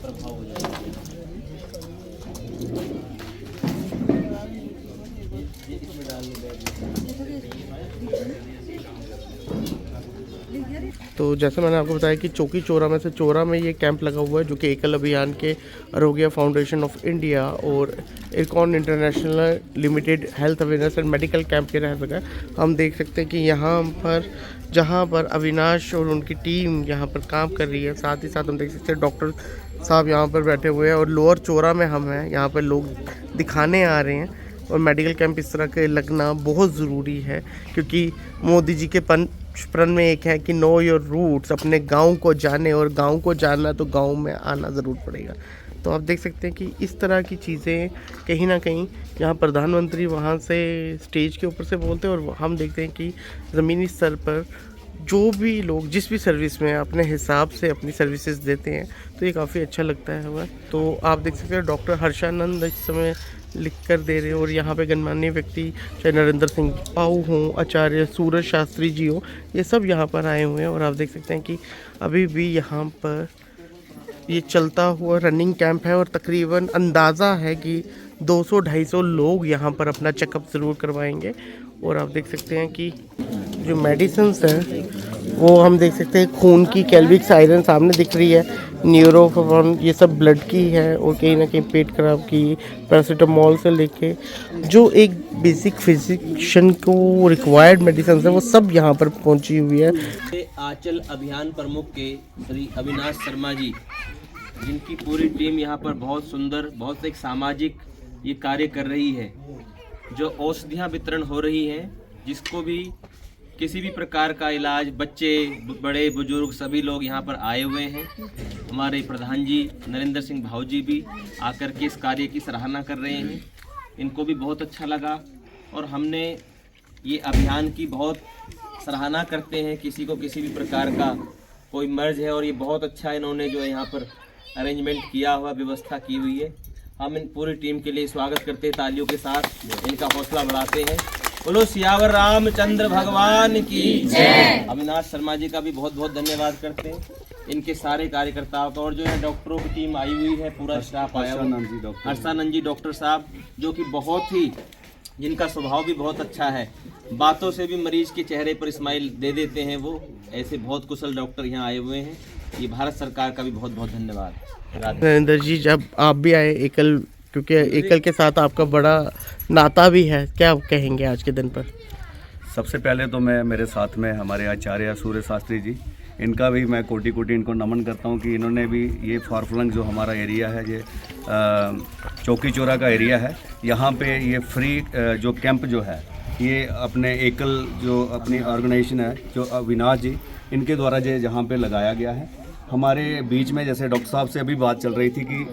प्रभाव हो जाएगा। इसमें तो जैसे मैंने आपको बताया कि चौकी चौरा में से चौरा में ये कैंप लगा हुआ है, जो कि एकल अभियान के आरोग्य फाउंडेशन ऑफ इंडिया और IRCON international limited health awareness and medical camp के रह सका। हम देख सकते हैं कि यहाँ पर जहाँ पर अविनाश और उनकी टीम यहाँ पर काम कर रही है, साथ ही साथ हम देख सकते हैं डॉक्टर साहब यहाँ पर बैठे हुए हैं और लोअर चौरा में हम हैं, यहाँ पर लोग दिखाने आ रहे हैं। और मेडिकल कैंप इस तरह के लगना बहुत ज़रूरी है, क्योंकि मोदी जी के प्रण में एक है कि नो योर रूट्स, अपने गांव को जाने, और गांव को जानना तो गांव में आना ज़रूर पड़ेगा। तो आप देख सकते हैं कि इस तरह की चीज़ें कहीं ना कहीं यहाँ प्रधानमंत्री वहाँ से स्टेज के ऊपर से बोलते हैं, और हम देखते हैं कि ज़मीनी स्तर पर जो भी लोग जिस भी सर्विस में अपने हिसाब से अपनी सर्विसेज देते हैं, तो ये काफ़ी अच्छा लगता है हमें। तो आप देख सकते हैं डॉक्टर हर्षानंद इस समय लिख कर दे रहे हैं, और यहाँ पे गणमान्य व्यक्ति चाहे नरेंद्र सिंह पाऊ हों, आचार्य सूरज शास्त्री जी हों, ये सब यहाँ पर आए हुए हैं। और आप देख सकते हैं कि अभी भी यहाँ पर ये चलता हुआ रनिंग कैंप है, और तकरीबन अंदाज़ा है कि 200-250 लोग यहाँ पर अपना चेकअप ज़रूर करवाएंगे। और आप देख सकते हैं कि जो मेडिसिन्स हैं वो हम देख सकते हैं, खून की कैल्विक आयरन सामने दिख रही है, न्यूरोफॉन, ये सब ब्लड की है, और कहीं ना कहीं पेट खराब की पैरासीटामोल से लेके जो एक बेसिक फिजिशियन को रिक्वायर्ड मेडिसिन है वो सब यहाँ पर पहुँची हुई है। आंचल अभियान प्रमुख के श्री अविनाश शर्मा जी, जिनकी पूरी टीम यहाँ पर बहुत सुंदर, बहुत एक सामाजिक ये कार्य कर रही है। जो औषधियाँ वितरण हो रही हैं, जिसको भी किसी भी प्रकार का इलाज, बच्चे बड़े बुजुर्ग सभी लोग यहाँ पर आए हुए हैं। हमारे प्रधान जी नरेंद्र सिंह भाऊ जी भी आकर के इस कार्य की सराहना कर रहे हैं, इनको भी बहुत अच्छा लगा। और हमने ये अभियान की बहुत सराहना करते हैं, किसी को किसी भी प्रकार का कोई मर्ज है, और ये बहुत अच्छा इन्होंने जो है यहाँ पर अरेंजमेंट किया हुआ, व्यवस्था की हुई है। हम इन पूरी टीम के लिए स्वागत करते हैं, तालियों के साथ इनका हौसला बढ़ाते हैं। बोलो सियावर रामचंद्र भगवान की जय। अविनाश शर्मा जी का भी बहुत बहुत धन्यवाद करते हैं, इनके सारे कार्यकर्ताओं का, और जो है डॉक्टरों की टीम आई हुई है, पूरा स्टाफ आया हुआ है। हर्षानंद जी डॉक्टर साहब, जो कि बहुत ही, जिनका स्वभाव भी बहुत अच्छा है, बातों से भी मरीज के चेहरे पर स्माइल दे देते हैं वो, ऐसे बहुत कुशल डॉक्टर यहाँ आए हुए हैं। ये भारत सरकार का भी बहुत बहुत धन्यवाद। नरेंद्र जी, जब आप भी आए एकल, क्योंकि एकल के साथ आपका बड़ा नाता भी है, क्या कहेंगे आज के दिन पर? सबसे पहले तो मैं, मेरे साथ में हमारे आचार्य सूर्य शास्त्री जी, इनका भी मैं कोटि कोटि इनको नमन करता हूँ कि इन्होंने भी ये फारफलंग जो हमारा एरिया है, ये चौकी चौरा का एरिया है, यहाँ पे ये फ्री जो कैंप जो है, ये अपने एकल जो अपनी ऑर्गेनाइजेशन है, जो अविनाश जी, इनके द्वारा जो जहाँ पे लगाया गया है। हमारे बीच में जैसे डॉक्टर साहब से अभी बात चल रही थी कि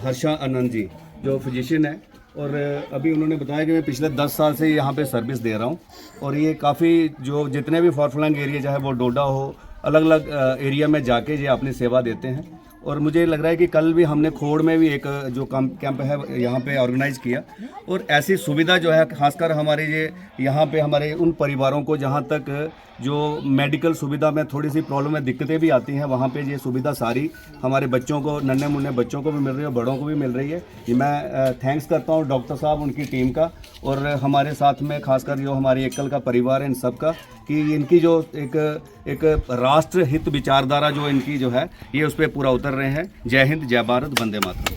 हर्षानंद जी जो फिजिशियन है, और अभी उन्होंने बताया कि मैं पिछले 10 साल से यहाँ पे सर्विस दे रहा हूँ, और ये काफ़ी जो जितने भी फारफलंग एरिया, चाहे वो डोडा हो, अलग अलग एरिया में जाके ये अपनी सेवा देते हैं। और मुझे लग रहा है कि कल भी हमने खोड़ में भी एक जो कैंप है यहाँ पे ऑर्गेनाइज़ किया, और ऐसी सुविधा जो है, खासकर हमारे ये यहाँ पे हमारे उन परिवारों को जहाँ तक जो मेडिकल सुविधा में थोड़ी सी प्रॉब्लम में दिक्कतें भी आती हैं, वहाँ पे ये सुविधा सारी हमारे बच्चों को, नन्हे मुन्ने बच्चों को भी मिल रही है, बड़ों को भी मिल रही है। ये मैं थैंक्स करता हूँ डॉक्टर साहब, उनकी टीम का, और हमारे साथ में खासकर जो हमारी एकल का परिवार है, इन सब का, कि इनकी जो एक राष्ट्र हित विचारधारा जो इनकी जो है, ये उस पर पूरा उतर रहे हैं। जय हिंद, जय भारत, वंदे मातरम।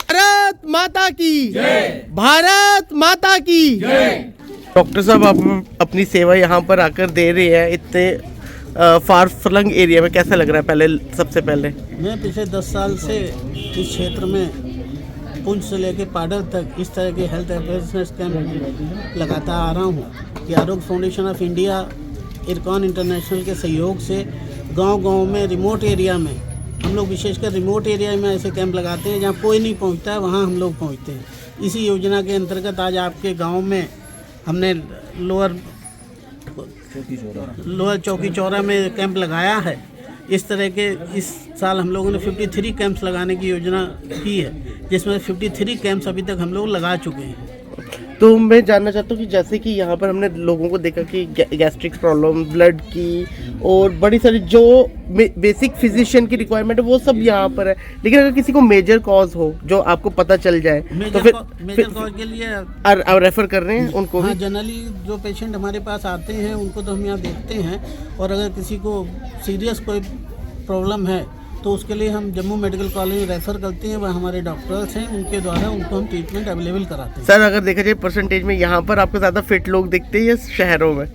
भारत माता की जय, भारत माता की जय। डॉक्टर साहब, आप अपनी सेवा यहाँ पर आकर दे रहे हैं इतने फार फ्लंग एरिया में, कैसा लग रहा है? पहले सबसे पहले मैं पिछले 10 साल से इस क्षेत्र में पुंछ से लेकर पाडर तक इस तरह के हेल्थ अवेयरनेस कैंप लगाता आ रहा हूँ। कि आरोग्य foundation of India, IRCON international के सहयोग से गांव-गांव में, रिमोट एरिया में, हम लोग विशेषकर रिमोट एरिया में ऐसे कैंप लगाते हैं जहाँ कोई नहीं पहुँचता है, वहाँ हम लोग पहुँचते हैं। इसी योजना के अंतर्गत आज आपके गाँव में हमने लोअर चौकी चौरा में कैंप लगाया है। इस तरह के इस साल हम लोगों ने 53 कैंप्स लगाने की योजना की है, जिसमें 53 कैंप्स अभी तक हम लोग लगा चुके हैं। तो मैं जानना चाहता हूँ कि जैसे कि यहाँ पर हमने लोगों को देखा कि गैस्ट्रिक प्रॉब्लम, ब्लड की और बड़ी सारी जो बेसिक फिजिशियन की रिक्वायरमेंट है वो सब यहाँ पर है, लेकिन अगर किसी को मेजर कॉज हो जो आपको पता चल जाए तो फिर मेजर कॉज के लिए रेफर कर रहे हैं उनको हाँ, भी? जनरली जो पेशेंट हमारे पास आते हैं उनको तो हम यहाँ देखते हैं, और अगर किसी को सीरियस कोई प्रॉब्लम है तो उसके लिए हम जम्मू मेडिकल कॉलेज रेफ़र करते हैं, वह हमारे डॉक्टर्स हैं, उनके द्वारा उनको हम ट्रीटमेंट अवेलेबल कराते हैं। सर अगर देखा जाए परसेंटेज में यहाँ पर आपको ज़्यादा फिट लोग दिखते हैं या शहरों में?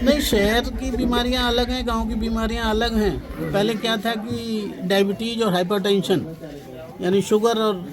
नहीं, शहर की बीमारियां अलग हैं, गांव की बीमारियां अलग हैं। पहले क्या था कि डायबिटीज़ और हाइपरटेंशन यानी शुगर और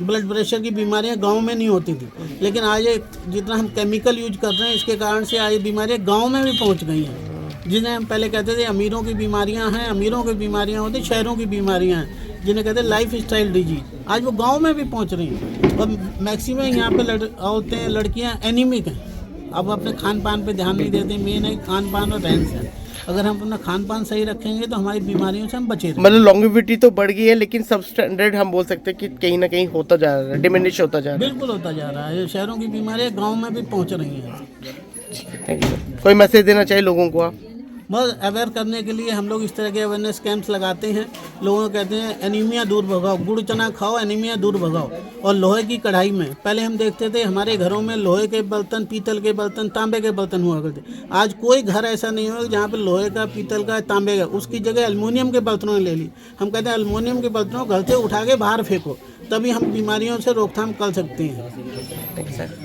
ब्लड प्रेशर की बीमारियां गांव में नहीं होती थी, लेकिन आज जितना हम केमिकल यूज कर रहे हैं इसके कारण से आज बीमारियां गांव में भी पहुंच गई हैं। जिन्हें हम पहले कहते थे अमीरों की बीमारियां हैं, अमीरों की बीमारियां होती, शहरों की बीमारियां हैं, जिन्हें कहते हैं लाइफ स्टाइल डिजीज, आज वो गांव में भी पहुंच रही हैं। और मैक्सिमम यहाँ पे औरतें लड़कियां एनीमिक हैं। अब अपने खान पान पे ध्यान नहीं देते, मेन है खान पान और रहन सहन। अगर हम अपना खान पान सही रखेंगे तो हमारी बीमारियों से हम बचे रहेंगे। मतलब लॉन्गेविटी तो बढ़ गई है, लेकिन सब स्टैंडर्ड हम बोल सकते हैं कि कहीं ना कहीं होता जा रहा है, डिमिनिश होता जा रहा है। बिल्कुल होता जा रहा है, शहरों की बीमारियां गाँव में भी पहुँच रही हैं। Thank you sir. कोई मैसेज देना चाहिए लोगों को आप? बस अवेयर करने के लिए हम लोग इस तरह के अवेयरनेस कैंप्स लगाते हैं। लोगों को कहते हैं एनीमिया दूर भगाओ, गुड़ चना खाओ, एनीमिया दूर भगाओ। और लोहे की कढ़ाई में पहले हम देखते थे हमारे घरों में लोहे के बर्तन, पीतल के बर्तन, तांबे के बर्तन हुआ करते। आज कोई घर ऐसा नहीं होगा जहाँ पे लोहे का, पीतल का, तांबे का, उसकी जगह एल्युमिनियम के बर्तनों ने ले ली। हम कहते हैं एल्युमिनियम के बर्तनों घर से उठा के बाहर फेंको, तभी हम बीमारियों से रोकथाम कर सकते हैं। Thank you sir.